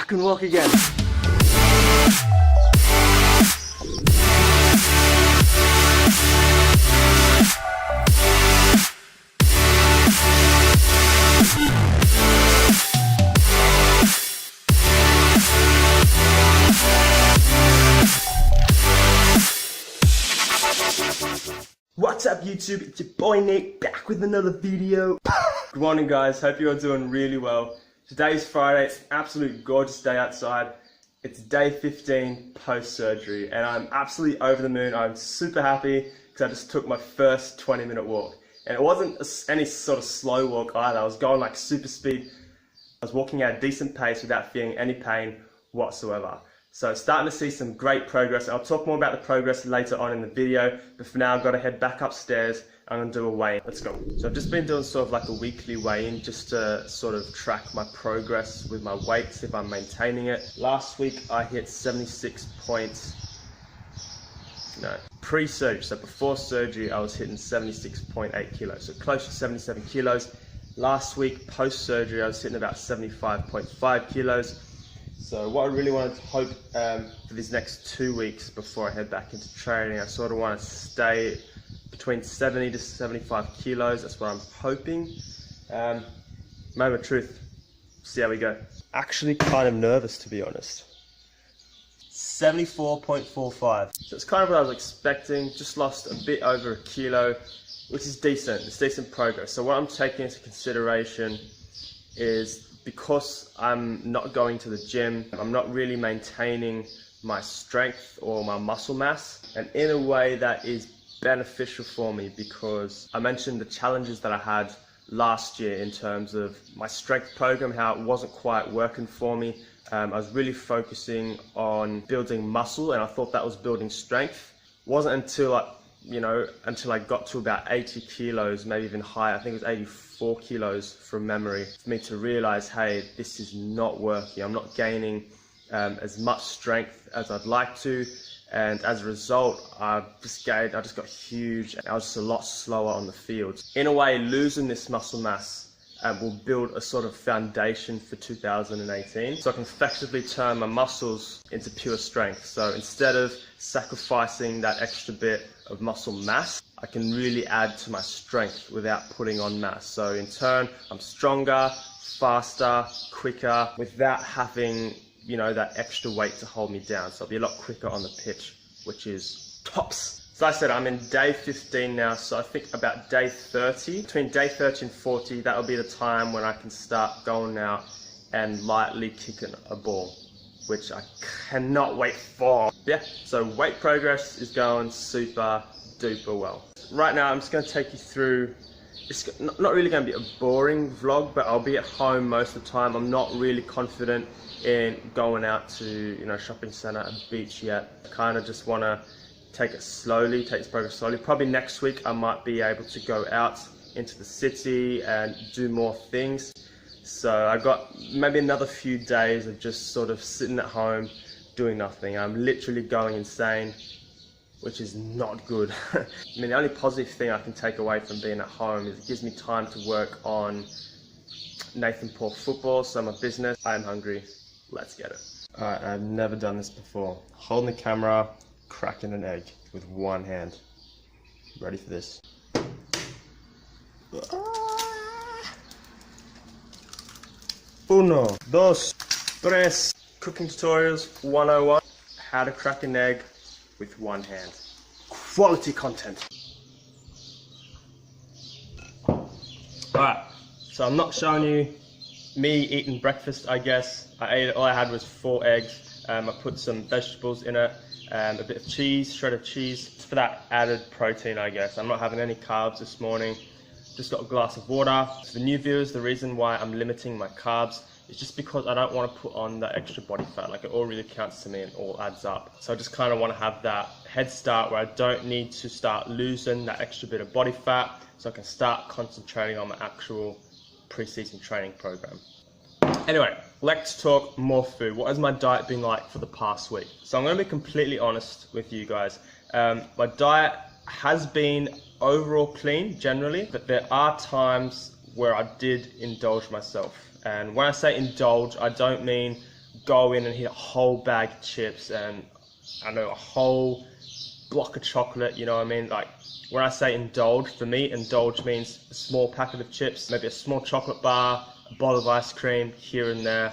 I can walk again. What's up YouTube, it's your boy Nick, back with another video. Good morning guys, hope you're doing really well. Today's Friday, it's an absolute gorgeous day outside. It's day 15 post-surgery and I'm absolutely over the moon. I'm super happy because I just took my first 20-minute walk. And it wasn't any sort of slow walk either, I was going like super speed. I was walking at a decent pace without feeling any pain whatsoever. So starting to see some great progress. I'll talk more about the progress later on in the video, but for now I've got to head back upstairs. I'm going to do a weigh-in. Let's go. So I've just been doing sort of like a weekly weigh-in just to sort of track my progress with my weights, if I'm maintaining it. Last week I hit 76 points. No, pre-surgery, so before surgery I was hitting 76.8 kilos, so close to 77 kilos. Last week post-surgery I was hitting about 75.5 kilos. So what I really wanted to hope for these next 2 weeks before I head back into training, I sort of want to stay between 70 to 75 kilos. That's what I'm hoping. Moment of truth, see how we go. Actually kind of nervous, to be honest. 74.45. So it's kind of what I was expecting. Just lost a bit over a kilo, which is decent. It's decent progress. So what I'm taking into consideration is, because I'm not going to the gym, I'm not really maintaining my strength or my muscle mass, and in a way that is beneficial for me because I mentioned the challenges that I had last year in terms of my strength program, how it wasn't quite working for me. I was really focusing on building muscle and I thought that was building strength. It wasn't until I got to about 80 kilos, maybe even higher, I think it was 84 kilos from memory, for me to realize, hey, this is not working. I'm not gaining as much strength as I'd like to, and as a result, I just got huge. I was just a lot slower on the field. In a way, losing this muscle mass will build a sort of foundation for 2018, so I can effectively turn my muscles into pure strength. So instead of sacrificing that extra bit of muscle mass, I can really add to my strength without putting on mass. So in turn, I'm stronger, faster, quicker, without having, that extra weight to hold me down. So I'll be a lot quicker on the pitch, which is tops. So I said I'm in day 15 now, so I think about day 30, between day 30 and 40, that'll be the time when I can start going out and lightly kicking a ball, which I cannot wait for. Yeah, so weight progress is going super duper well. Right now I'm just going to take you through, it's not really going to be a boring vlog, but I'll be at home most of the time. I'm not really confident in going out to shopping centre and beach yet. I kind of just want to take it slowly, take this progress slowly. Probably next week I might be able to go out into the city and do more things. So I got maybe another few days of just sort of sitting at home doing nothing. I'm literally going insane, which is not good. I mean, the only positive thing I can take away from being at home is it gives me time to work on Nathan Paull football, so my business. I am hungry, let's get it. Alright, I've never done this before. Holding the camera, cracking an egg with one hand. Ready for this? Uno, dos, tres. Cooking tutorials 101. How to crack an egg with one hand. Quality content. Alright, so I'm not showing you me eating breakfast, I guess. All I had was 4 eggs. I put some vegetables in it. A bit of cheese, shredded cheese, for that added protein, I guess. I'm not having any carbs this morning. Just got a glass of water. For the new viewers, the reason why I'm limiting my carbs is just because I don't want to put on that extra body fat. Like, it all really counts to me and all adds up. So I just kind of want to have that head start where I don't need to start losing that extra bit of body fat, so I can start concentrating on my actual pre-season training program. Anyway, let's talk more food. What has my diet been like for the past week? So I'm going to be completely honest with you guys. My diet has been overall clean generally, but there are times where I did indulge myself. And when I say indulge, I don't mean go in and hit a whole bag of chips and I know a whole block of chocolate, you know what I mean? Like when I say indulge, for me, indulge means a small packet of chips, maybe a small chocolate bar, a bottle of ice cream here and there.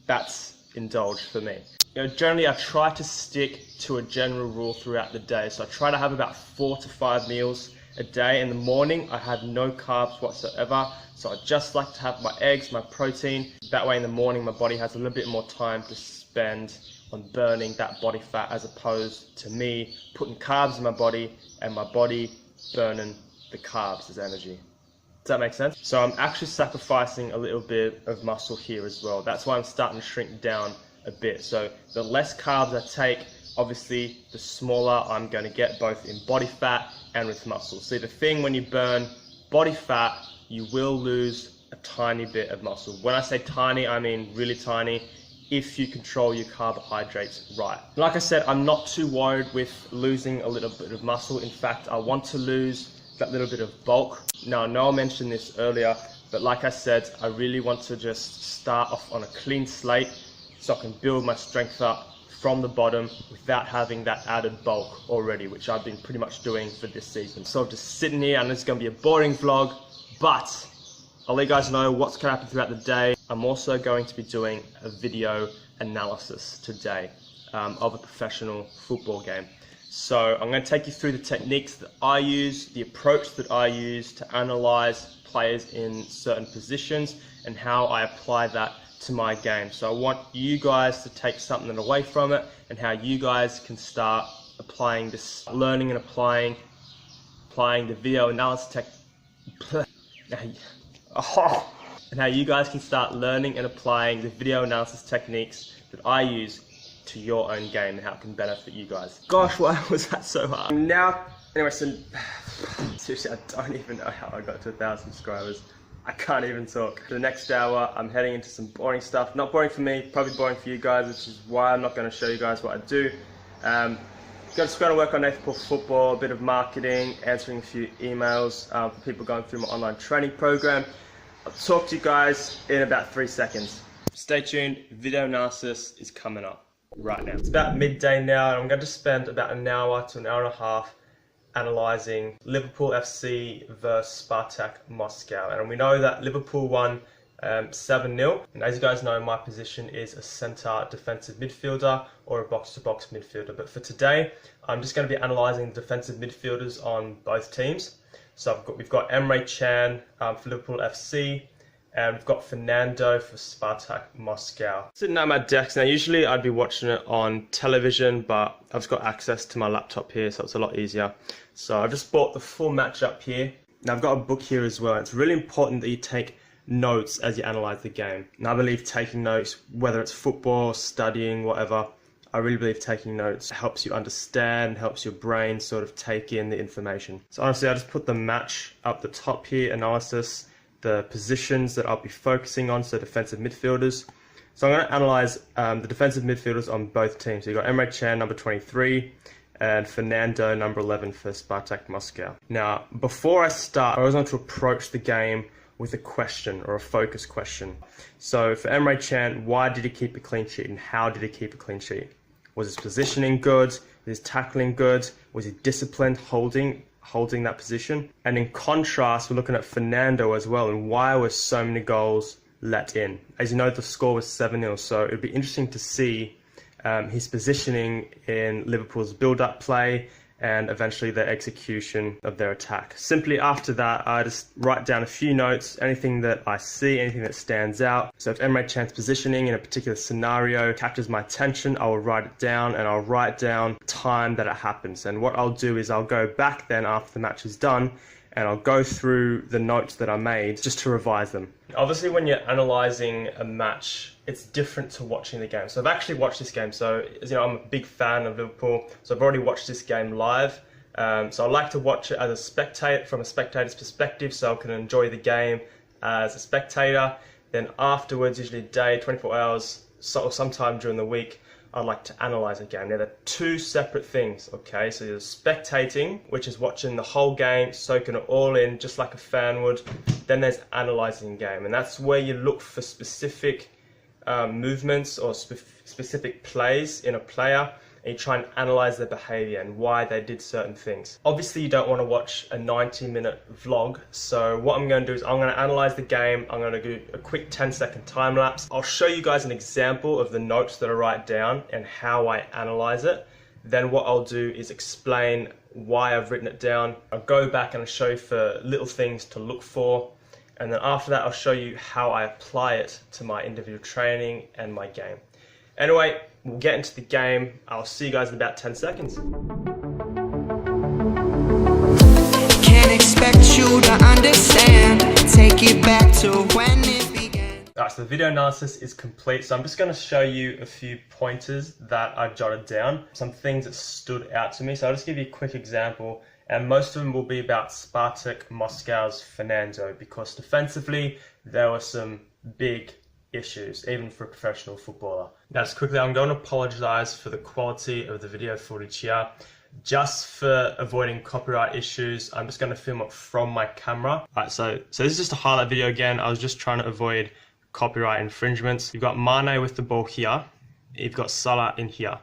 That's indulge for me. You know, generally I try to stick to a general rule throughout the day. So I try to have about 4 to 5 meals a day. In the morning, I have no carbs whatsoever. So I just like to have my eggs, my protein. That way in the morning, my body has a little bit more time to spend on burning that body fat as opposed to me putting carbs in my body and my body burning the carbs as energy. Does that make sense? So I'm actually sacrificing a little bit of muscle here as well. That's why I'm starting to shrink down a bit. So the less carbs I take, obviously the smaller I'm going to get both in body fat and with muscle. See, the thing when you burn body fat, you will lose a tiny bit of muscle. When I say tiny, I mean really tiny if you control your carbohydrates right. Like I said, I'm not too worried with losing a little bit of muscle. In fact, I want to lose that little bit of bulk. Now, I know I mentioned this earlier, but like I said, I really want to just start off on a clean slate so I can build my strength up from the bottom without having that added bulk already, which I've been pretty much doing for this season. So I'm just sitting here, and it's going to be a boring vlog, but I'll let you guys know what's going to happen throughout the day. I'm also going to be doing a video analysis today of a professional football game. So I'm going to take you through the techniques that I use, the approach that I use to analyze players in certain positions, and how I apply that to my game. So I want you guys to take something away from it and how you guys can start applying this, learning and applying the video analysis and how you guys can start learning and applying the video analysis techniques that I use to your own game and how it can benefit you guys. Gosh, why was that so hard? Now, anyway, so seriously, I don't even know how I got to 1,000 subscribers. I can't even talk. For the next hour, I'm heading into some boring stuff. Not boring for me, probably boring for you guys, which is why I'm not going to show you guys what I do. Just going to work on Paull football, a bit of marketing, answering a few emails for people going through my online training program. I'll talk to you guys in about 3 seconds. Stay tuned, video analysis is coming up right now. It's about midday now, and I'm going to spend about an hour to an hour and a half analysing Liverpool FC versus Spartak Moscow. And we know that Liverpool won 7-0. And as you guys know, my position is a centre defensive midfielder or a box-to-box midfielder. But for today, I'm just going to be analysing the defensive midfielders on both teams. So we've got Emre Can for Liverpool FC, and we've got Fernando for Spartak Moscow. Sitting at my desk now, usually I'd be watching it on television, but I've just got access to my laptop here, so it's a lot easier. So I've just bought the full match up here. Now I've got a book here as well. It's really important that you take notes as you analyse the game. And I believe taking notes, whether it's football, studying, whatever, I really believe taking notes helps you understand, helps your brain sort of take in the information. So honestly, I just put the match up the top here, analysis, the positions that I'll be focusing on, so defensive midfielders. So I'm going to analyse the defensive midfielders on both teams. So you've got Emre Can, number 23, and Fernando, number 11 for Spartak Moscow. Now, before I start, I always want to approach the game with a question or a focus question. So for Emre Can, why did he keep a clean sheet and how did he keep a clean sheet? Was his positioning good? Was his tackling good? Was he disciplined holding that position? And in contrast, we're looking at Fernando as well, and why were so many goals let in? As you know, the score was 7-0, so it'd be interesting to see his positioning in Liverpool's build-up play and eventually the execution of their attack. Simply after that, I just write down a few notes, anything that I see, anything that stands out. So if Emre Can's positioning in a particular scenario captures my attention, I will write it down, and I'll write down time that it happens. And what I'll do is I'll go back then after the match is done, and I'll go through the notes that I made just to revise them. Obviously, when you're analysing a match, it's different to watching the game. So I've actually watched this game. So as you know, I'm a big fan of Liverpool. So I've already watched this game live. So I like to watch it as a spectator, from a spectator's perspective, so I can enjoy the game as a spectator. Then afterwards, usually a day, 24 hours, or sometime during the week, I like to analyse a game. Now, they're two separate things, okay? So there's spectating, which is watching the whole game, soaking it all in, just like a fan would. Then there's analysing game, and that's where you look for specific movements or specific plays in a player, and you try and analyze their behavior and why they did certain things. Obviously, you don't want to watch a 90-minute vlog, so what I'm going to do is I'm going to analyze the game. I'm going to do a quick 10-second time lapse. I'll show you guys an example of the notes that I write down and how I analyze it. Then what I'll do is explain why I've written it down. I'll go back and I'll show you for little things to look for. And then after that, I'll show you how I apply it to my individual training and my game. Anyway, we'll get into the game. I'll see you guys in about 10 seconds. Can't expect you to understand. Take it back to when it began. Alright, so the video analysis is complete. So I'm just going to show you a few pointers that I've jotted down. Some things that stood out to me. So I'll just give you a quick example. And most of them will be about Spartak Moscow's Fernando, because defensively there were some big issues, even for a professional footballer. Now, just quickly, I'm going to apologize for the quality of the video footage here. Just for avoiding copyright issues, I'm just going to film it from my camera. Alright, so this is just a highlight video again. I was just trying to avoid copyright infringements. You've got Mane with the ball here. You've got Salah in here.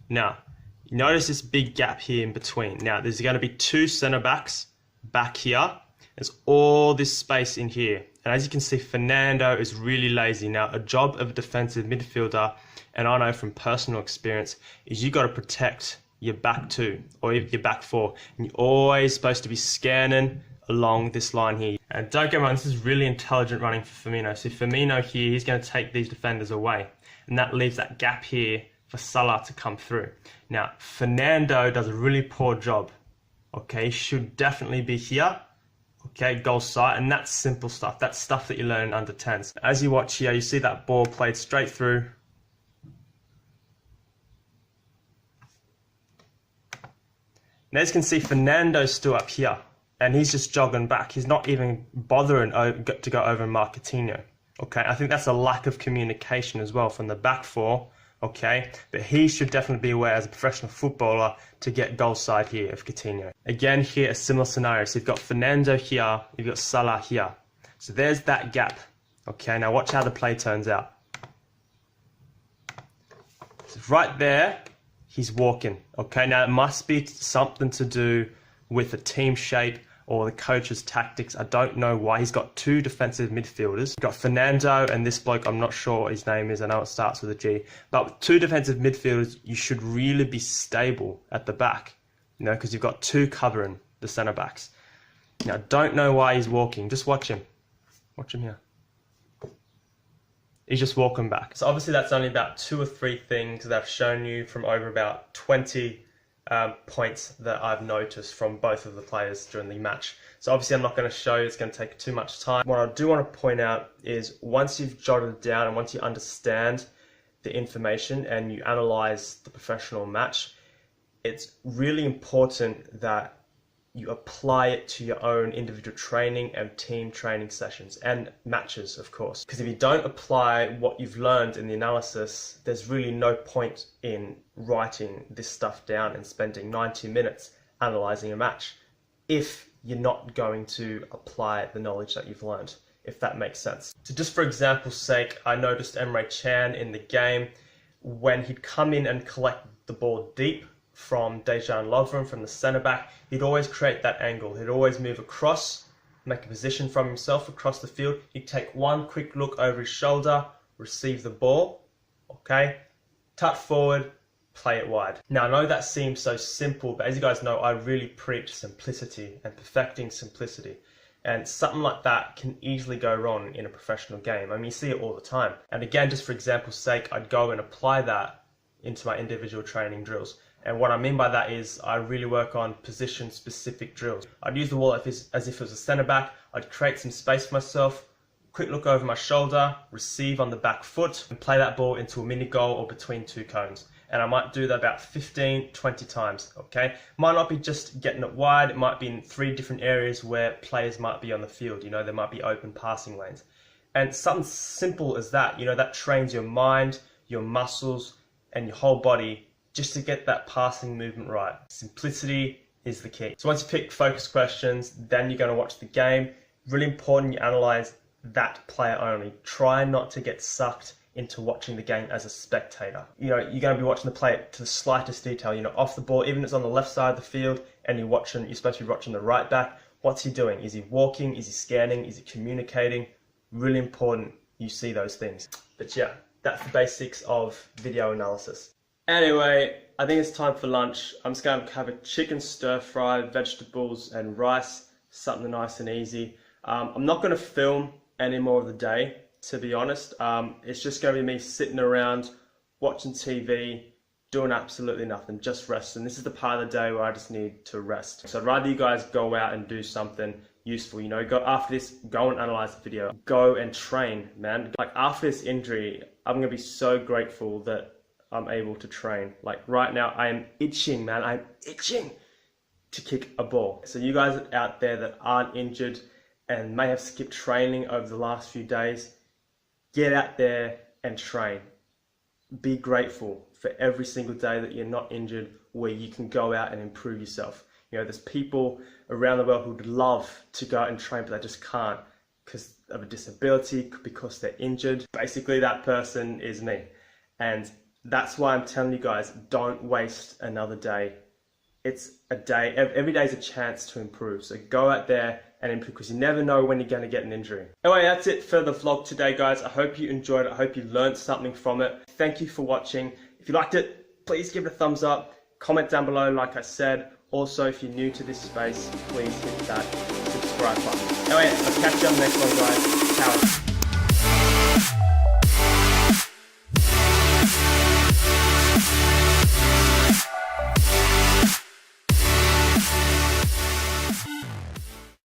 Now, you notice this big gap here in between. Now, there's going to be two centre backs back here. There's all this space in here. And as you can see, Fernando is really lazy. Now, a job of a defensive midfielder, and I know from personal experience, is you got to protect your back two or your back four. And you're always supposed to be scanning along this line here. And don't get me wrong, this is really intelligent running for Firmino. So Firmino here, he's going to take these defenders away. And that leaves that gap here for Salah to come through. Now, Fernando does a really poor job. Okay, should definitely be here. Okay, goal sight, and that's simple stuff. That's stuff that you learn in under 10s. As you watch here, you see that ball played straight through. Now, as you can see, Fernando's still up here, and he's just jogging back. He's not even bothering to go over and mark Coutinho. Okay, I think that's a lack of communication as well from the back four. Okay, but he should definitely be aware as a professional footballer to get goal side here of Coutinho. Again, here a similar scenario. So you've got Fernando here, you've got Salah here. So there's that gap. Okay, now watch how the play turns out. So right there, he's walking. Okay, now it must be something to do with the team shape or the coach's tactics. I don't know why. He's got two defensive midfielders. You've got Fernando and this bloke, I'm not sure what his name is. I know it starts with a G. But with two defensive midfielders, you should really be stable at the back, you know, because you've got two covering the centre backs. Now, don't know why he's walking. Just watch him. Watch him here. He's just walking back. So obviously that's only about 2 or 3 things that I've shown you from over about 20 points that I've noticed from both of the players during the match. So obviously I'm not going to show you, it's going to take too much time. What I do want to point out is once you've jotted it down and once you understand the information and you analyze the professional match, it's really important that you apply it to your own individual training and team training sessions and matches, of course. Because if you don't apply what you've learned in the analysis, there's really no point in writing this stuff down and spending 90 minutes analyzing a match if you're not going to apply the knowledge that you've learned, if that makes sense. So just for example's sake, I noticed Emre Can in the game, when he'd come in and collect the ball deep from Dejan Lovren, from the centre back, he'd always create that angle. He'd always move across, make a position from himself across the field. He'd take one quick look over his shoulder, receive the ball, okay, touch forward, play it wide. Now, I know that seems so simple, but as you guys know, I really preach simplicity and perfecting simplicity. And something like that can easily go wrong in a professional game. I mean, you see it all the time. And again, just for example's sake, I'd go and apply that into my individual training drills. And what I mean by that is I really work on position-specific drills. I'd use the ball as if it was a centre-back. I'd create some space for myself, quick look over my shoulder, receive on the back foot, and play that ball into a mini goal or between 2 cones. And I might do that about 15, 20 times, okay? Might not be just getting it wide. It might be in 3 different areas where players might be on the field. You know, there might be open passing lanes. And something simple as that, you know, that trains your mind, your muscles, and your whole body just to get that passing movement right. Simplicity is the key. So once you pick focus questions, then you're going to watch the game. Really important you analyze that player only. Try not to get sucked into watching the game as a spectator. You know, you're going to be watching the play to the slightest detail, you know, off the ball, even if it's on the left side of the field and you're supposed to be watching the right back. What's he doing? Is he walking? Is he scanning? Is he communicating? Really important you see those things. But yeah, that's the basics of video analysis. Anyway, I think it's time for lunch. I'm just going to have a chicken stir fry, vegetables and rice, something nice and easy. I'm not going to film any more of the day, to be honest. It's just going to be me sitting around, watching TV, doing absolutely nothing, just resting. This is the part of the day where I just need to rest. So I'd rather you guys go out and do something useful, you know, after this, go and analyze the video, go and train, man. Like after this injury, I'm going to be so grateful that I'm able to train. Like right now, I am itching, man. I'm itching to kick a ball. So you guys out there that aren't injured and may have skipped training over the last few days, get out there and train. Be grateful for every single day that you're not injured, where you can go out and improve yourself. You know, there's people around the world who would love to go out and train, but they just can't because of a disability, because they're injured. Basically, that person is me. And that's why I'm telling you guys, don't waste another day. It's a day, every day is a chance to improve. So go out there and improve, because you never know when you're going to get an injury. Anyway, that's it for the vlog today, guys. I hope you enjoyed it. I hope you learned something from it. Thank you for watching. If you liked it, please give it a thumbs up. Comment down below, like I said. Also, if you're new to this space, please hit that subscribe button. Anyway, I'll catch you on the next one, guys. Ciao.